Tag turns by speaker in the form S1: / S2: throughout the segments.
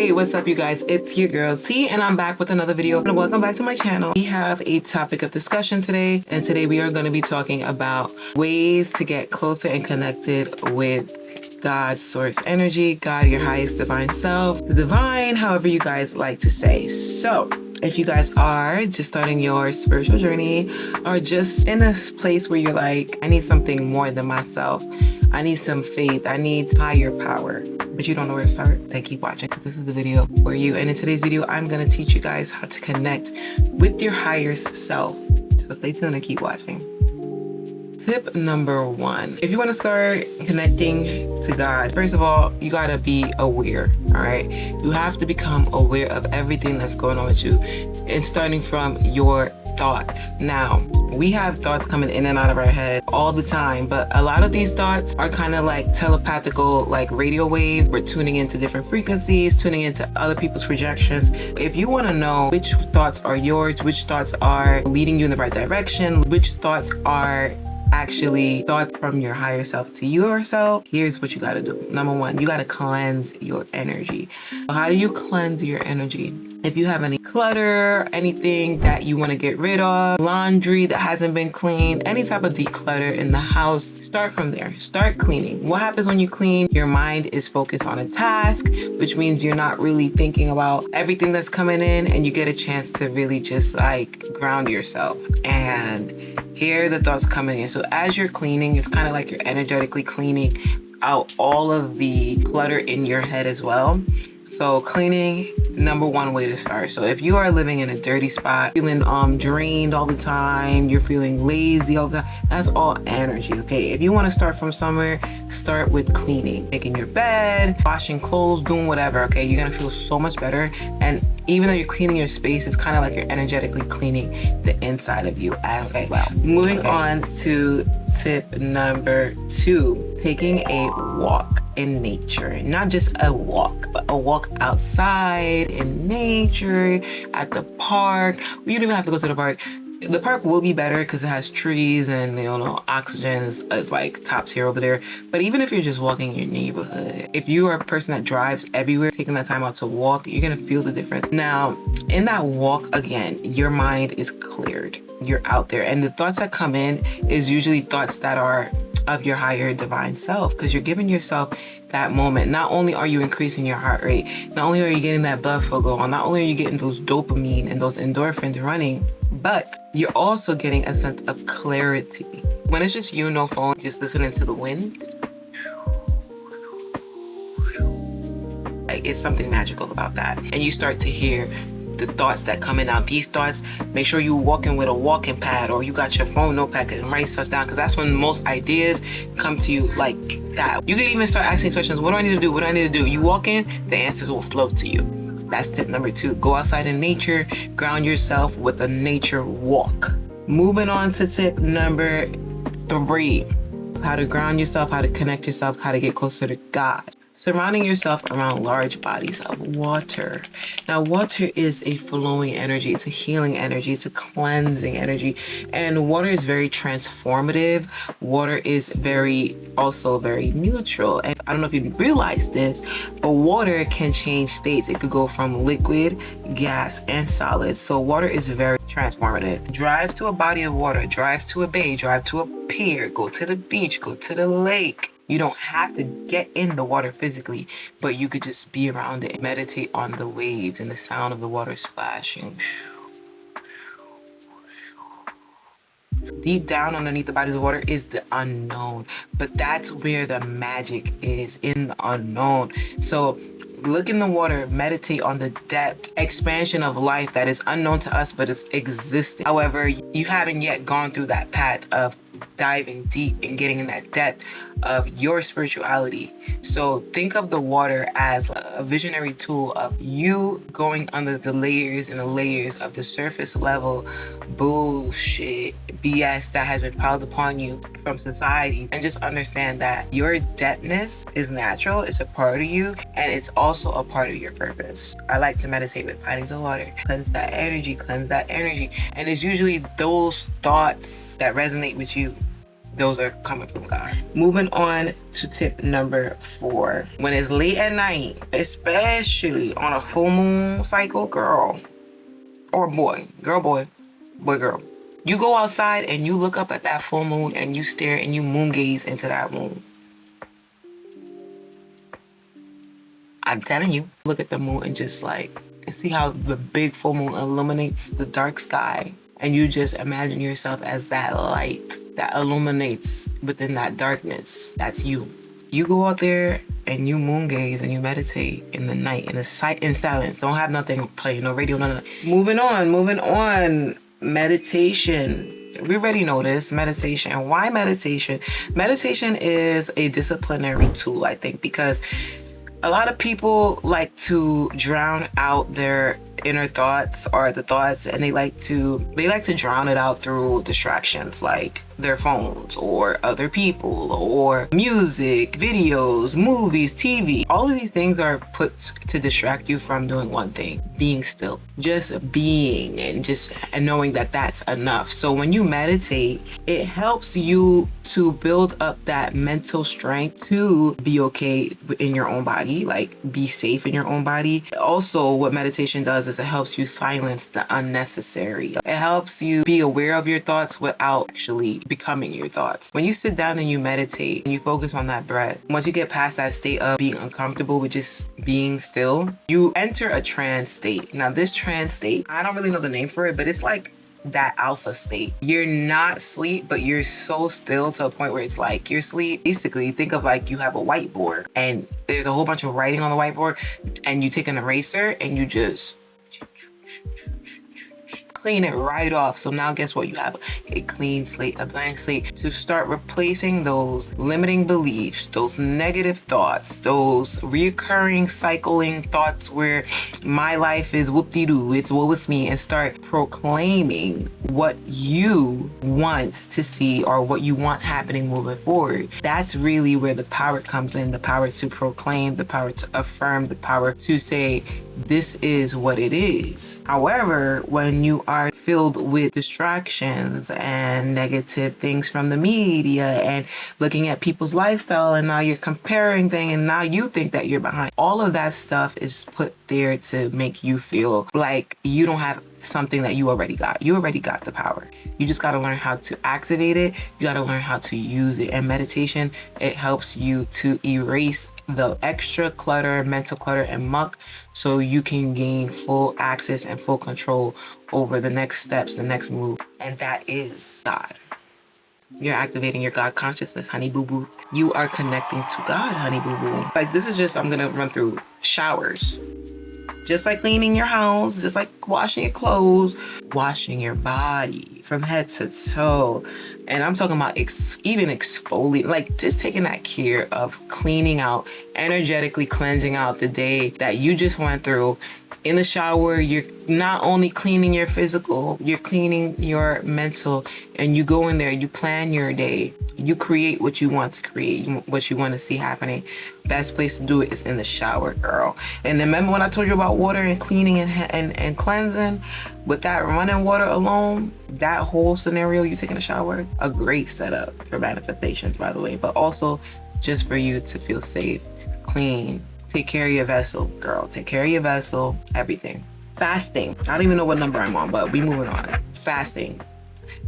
S1: Hey, what's up you guys? It's your girl T and I'm back with another video and welcome back to my channel. We have a topic of discussion today, and today we are going to be talking about ways to get closer and connected with God's source energy, God, your highest divine self, the divine, however you guys like to say. So if you guys are just starting your spiritual journey or just in a place where you're like, I need something more than myself, I need some faith, I need higher power, but you don't know where to start, then keep watching because this is the video for you. And in today's video, I'm going to teach you guys how to connect with your higher self. So stay tuned and keep watching. Tip number 1, if you want to start connecting to God, first of all, you got to be aware, all right? You have to become aware of everything that's going on with you, and starting from your thoughts. Now, we have thoughts coming in and out of our head all the time, but a lot of these thoughts are kind of like telepathical, like radio wave. We're tuning into different frequencies, tuning into other people's projections. If you want to know which thoughts are yours, which thoughts are leading you in the right direction, which thoughts are actually thoughts from your higher self to yourself, here's what you got to do. Number 1, you got to cleanse your energy. How do you cleanse your energy? If you have any clutter, anything that you want to get rid of, laundry that hasn't been cleaned, any type of declutter in the house, start from there. Start cleaning. What happens when you clean? Your mind is focused on a task, which means you're not really thinking about everything that's coming in, and you get a chance to really just like ground yourself and hear the thoughts coming in. So as you're cleaning, it's kind of like you're energetically cleaning out all of the clutter in your head as well. So cleaning, number 1 way to start. So if you are living in a dirty spot, feeling drained all the time, you're feeling lazy all the time, that's all energy, okay? If you want to start from somewhere, start with cleaning, making your bed, washing clothes, doing whatever, okay? You're gonna feel so much better. And even though you're cleaning your space, it's kind of like you're energetically cleaning the inside of you as well. Moving on to tip number 2, taking a walk in nature. Not just a walk, but a walk outside in nature, at the park. You don't even have to go to the park. The park will be better because it has trees and, you know, oxygen is like top tier over there. But even if you're just walking in your neighborhood, if you are a person that drives everywhere, taking that time out to walk, you're gonna feel the difference. Now, in that walk, again, your mind is cleared. You're out there, and the thoughts that come in is usually thoughts that are of your higher divine self, because you're giving yourself that moment. Not only are you increasing your heart rate, not only are you getting that blood flow going on, not only are you getting those dopamine and those endorphins running, but you're also getting a sense of clarity. When it's just you, no phone, just listening to the wind, like, it's something magical about that. And you start to hear the thoughts that come in. Now, these thoughts, make sure you're walking with a walking pad, or you got your phone notepad and write stuff down, because that's when most ideas come to you like that. You can even start asking questions. What do I need to do? What do I need to do? You walk in, the answers will flow to you. That's tip number 2. Go outside in nature, ground yourself with a nature walk. Moving on to tip number 3, how to ground yourself, how to connect yourself, how to get closer to God. Surrounding yourself around large bodies of water. Now, water is a flowing energy. It's a healing energy. It's a cleansing energy. And water is very transformative. Water is also very neutral. And I don't know if you realize this, but water can change states. It could go from liquid, gas, and solid. So water is very transformative. Drive to a body of water. Drive to a bay. Drive to a pier. Go to the beach. Go to the lake. You don't have to get in the water physically, but you could just be around it. Meditate on the waves and the sound of the water splashing. Deep down underneath the bodies of water is the unknown, but that's where the magic is, in the unknown. So look in the water, meditate on the depth, expansion of life that is unknown to us, but is existing. However, you haven't yet gone through that path of diving deep and getting in that depth of your spirituality. So think of the water as a visionary tool of you going under the layers and the layers of the surface level bullshit, BS that has been piled upon you from society, and just understand that your depthness is natural, it's a part of you, and it's also a part of your purpose. I like to meditate with bodies of water, cleanse that energy, and it's usually those thoughts that resonate with you those are coming from God. Moving on to tip number 4. When it's late at night, especially on a full moon cycle, girl or boy, girl, boy, boy, girl, you go outside and you look up at that full moon and you stare and you moon gaze into that moon. I'm telling you, look at the moon and just like, and see how the big full moon illuminates the dark sky. And you just imagine yourself as that light that illuminates within that darkness. That's you. You go out there and you moon gaze and you meditate in the night, in silence. Don't have nothing playing, no radio, none of that. Moving on. Meditation. We already know this, meditation. Why meditation? Meditation is a disciplinary tool, I think, because a lot of people like to drown out their inner thoughts or the thoughts, and they like to drown it out through distractions like their phones or other people or music, videos, movies, TV. All of these things are put to distract you from doing one thing: being still, just being, and knowing that that's enough. So when you meditate, it helps you to build up that mental strength to be okay in your own body, like be safe in your own body. Also, what meditation does is it helps you silence the unnecessary. It helps you be aware of your thoughts without actually becoming your thoughts. When you sit down and you meditate and you focus on that breath, once you get past that state of being uncomfortable with just being still, you enter a trance state. Now, this trance state, I don't really know the name for it, but it's like that alpha state. You're not asleep, but you're so still to a point where it's like you're asleep. Basically, think of like you have a whiteboard and there's a whole bunch of writing on the whiteboard, and you take an eraser and you just clean it right off. So now guess what? You have a clean slate, a blank slate, to start replacing those limiting beliefs, those negative thoughts, those reoccurring cycling thoughts where my life is whoop-de-doo, it's woe is me, and start proclaiming what you want to see or what you want happening moving forward. That's really where the power comes in, the power to proclaim, the power to affirm, the power to say, this is what it is. However, when you are filled with distractions and negative things from the media and looking at people's lifestyle, and now you're comparing things, and now you think that you're behind. All of that stuff is put there to make you feel like you don't have something that you already got. You already got the power. You just got to learn how to activate it. You got to learn how to use it. And meditation, it helps you to erase the extra clutter, mental clutter, and muck, so you can gain full access and full control over the next steps, the next move. And that is God. You're activating your God consciousness, honey boo boo. You are connecting to God, honey boo boo. Like, this is just, I'm gonna run through showers. Just like cleaning your house, just like washing your clothes, washing your body from head to toe. And I'm talking about even exfoliate, like just taking that care of cleaning out, energetically cleansing out the day that you just went through. In the shower, you're not only cleaning your physical, you're cleaning your mental, and you go in there, you plan your day, you create what you want to create, what you want to see happening. Best place to do it is in the shower, girl. And remember when I told you about water and cleaning and cleansing? With that running water alone, that whole scenario, you taking a shower, a great setup for manifestations, by the way, but also just for you to feel safe, clean. Take care of your vessel, girl. Take care of your vessel, everything. Fasting. I don't even know what number I'm on, but we moving on. Fasting.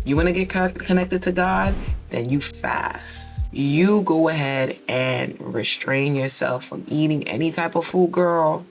S1: You want to get connected to God? Then you fast. You go ahead and restrain yourself from eating any type of food, girl.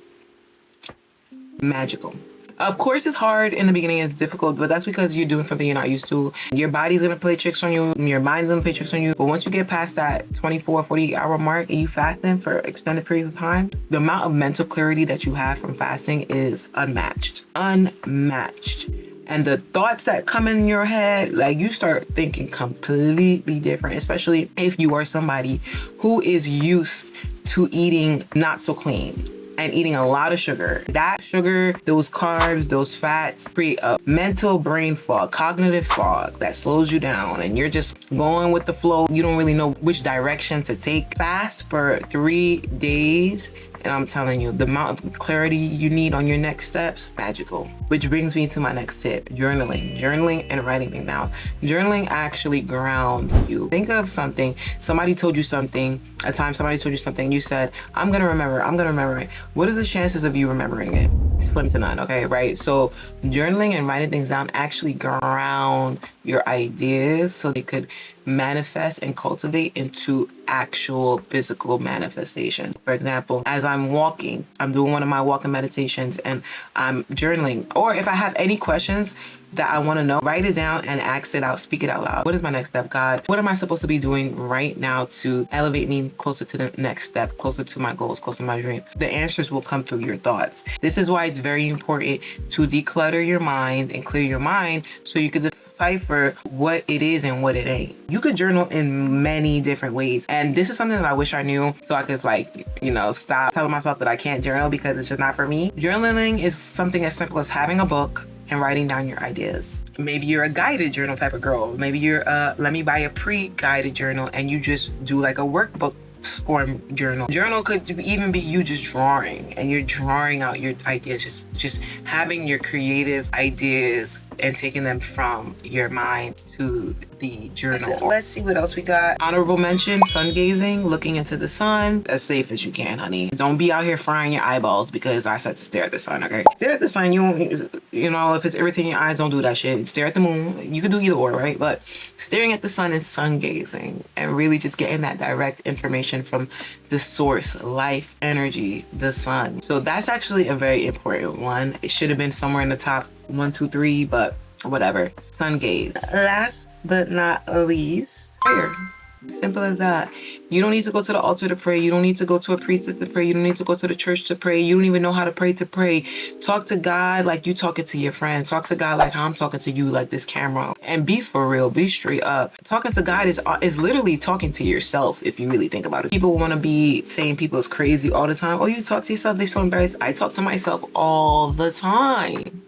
S1: Magical. Of course, it's hard in the beginning, it's difficult, but that's because you're doing something you're not used to. Your body's gonna play tricks on you, your mind's gonna play tricks on you. But once you get past that 24, 48 hour mark and you fasting for extended periods of time, the amount of mental clarity that you have from fasting is unmatched. Unmatched. And the thoughts that come in your head, like, you start thinking completely different, especially if you are somebody who is used to eating not so clean and eating a lot of sugar. That sugar, those carbs, those fats create a mental brain fog, cognitive fog that slows you down, and you're just going with the flow. You don't really know which direction to take. Fast for 3 days And I'm telling you, the amount of clarity you need on your next steps, magical. Which brings me to my next tip, journaling. Journaling and writing things down. Journaling actually grounds you. Think of something, somebody told you something, a time somebody told you something, you said, I'm gonna remember it. What is the chances of you remembering it? Slim to none, okay, right? So journaling and writing things down actually ground your ideas so they could manifest and cultivate into actual physical manifestation. For example, as I'm walking, I'm doing one of my walking meditations and I'm journaling. Or if I have any questions that I want to know, write it down and ask it out, speak it out loud. What is my next step, God? What am I supposed to be doing right now to elevate me closer to the next step, closer to my goals, closer to my dream? The answers will come through your thoughts. This is why it's very important to declutter your mind and clear your mind so you can decipher what it is and what it ain't. You could journal in many different ways. And this is something that I wish I knew so I could stop telling myself that I can't journal because it's just not for me. Journaling is something as simple as having a book and writing down your ideas. Maybe you're a guided journal type of girl. Maybe you're let me buy a pre-guided journal and you just do like a workbook form journal. Journal could even be you just drawing and you're drawing out your ideas, just having your creative ideas and taking them from your mind to the journal. Let's see what else we got. Honorable mention, sun gazing, looking into the sun as safe as you can, honey. Don't be out here frying your eyeballs because I said to stare at the sun, okay? Stare at the sun, you know, if it's irritating your eyes, don't do that shit. Stare at the moon. You can do either or, right? But staring at the sun is sun gazing and really just getting that direct information from the source, life, energy, the sun. So that's actually a very important one. It should have been somewhere in the top 1, 2, 3, but whatever. Sun gaze. Last but not least, prayer. Simple as that. You don't need to go to the altar to pray. You don't need to go to a priestess to pray. You don't need to go to the church to pray. You don't even know how to pray. Talk to God like you talking to your friends. Talk to God like how I'm talking to you, like this camera. And be for real. Be straight up. Talking to God is literally talking to yourself if you really think about it. People want to be saying people is crazy all the time. Oh, you talk to yourself. They're so embarrassed. I talk to myself all the time.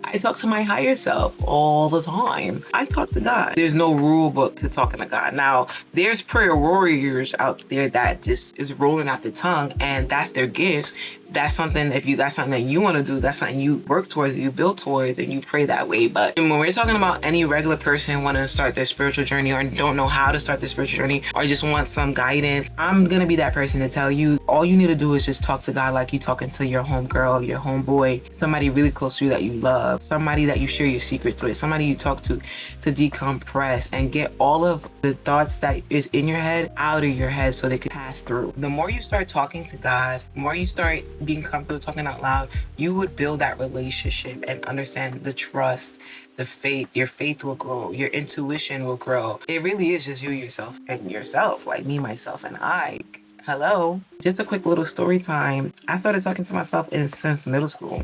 S1: I talk to my higher self all the time. I talk to God. There's no rule book to talking to God. Now, there's prayer warriors out there that just is rolling out the tongue and that's their gifts. That's something, that's something that you want to do, that's something you work towards, you build towards, and you pray that way. But when we're talking about any regular person wanting to start their spiritual journey or don't know how to start their spiritual journey or just want some guidance, I'm going to be that person to tell you all you need to do is just talk to God like you talking to your homegirl, your homeboy, somebody really close to you that you love, somebody that you share your secrets with, somebody you talk to decompress and get all of the thoughts that is in your head out of your head so they could pass through. The more you start talking to God, the more you start being comfortable talking out loud, you would build that relationship and understand the trust, the faith. Your faith will grow, your intuition will grow. It really is just you, yourself, and yourself, like me, myself, and I. Hello. Just a quick little story time. I started talking to myself since middle school.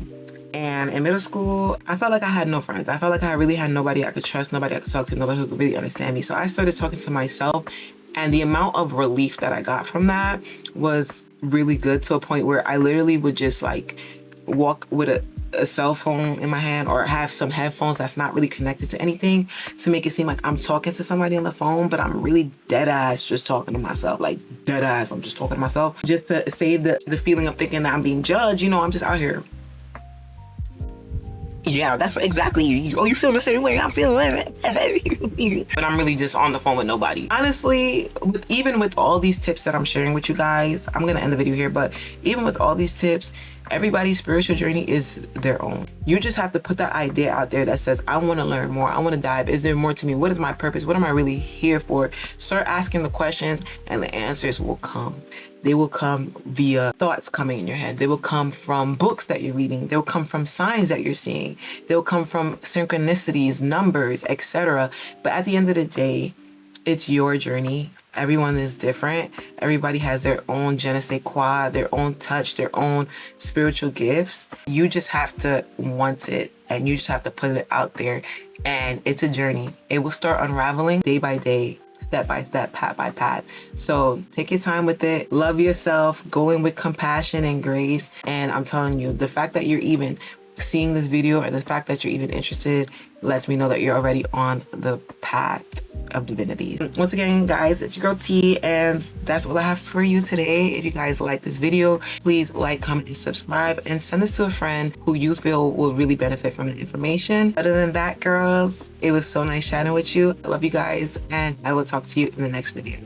S1: And in middle school, I felt like I had no friends. I felt like I really had nobody I could trust, nobody I could talk to, nobody who could really understand me. So I started talking to myself. And the amount of relief that I got from that was really good, to a point where I literally would just like walk with a cell phone in my hand or have some headphones that's not really connected to anything to make it seem like I'm talking to somebody on the phone, but I'm really dead ass just talking to myself, like dead ass. I'm just talking to myself just to save the feeling of thinking that I'm being judged. You know, I'm just out here. Yeah, that's exactly. Oh, you feel the same way I'm feeling. But I'm really just on the phone with nobody. Honestly, even with all these tips that I'm sharing with you guys, I'm going to end the video here, but even with all these tips, everybody's spiritual journey is their own. You just have to put that idea out there that says, I want to learn more. I want to dive. Is there more to me? What is my purpose? What am I really here for? Start asking the questions and the answers will come. They will come via thoughts coming in your head. They will come from books that you're reading. They'll come from signs that you're seeing. They'll come from synchronicities, numbers, etc. But at the end of the day, it's your journey. Everyone is different. Everybody has their own je ne sais quoi, their own touch, their own spiritual gifts. You just have to want it and you just have to put it out there. And it's a journey. It will start unraveling day by day, step by step, pat by pat. So take your time with it. Love yourself. Go in with compassion and grace. And I'm telling you, the fact that you're even seeing this video and the fact that you're even interested lets me know that you're already on the path of divinities. Once again, guys, it's your girl T, and that's all I have for you today. If you guys like this video, please like, comment, and subscribe, and send this to a friend who you feel will really benefit from the information. Other than that, girls, it was so nice chatting with you. I love you guys, and I will talk to you in the next video.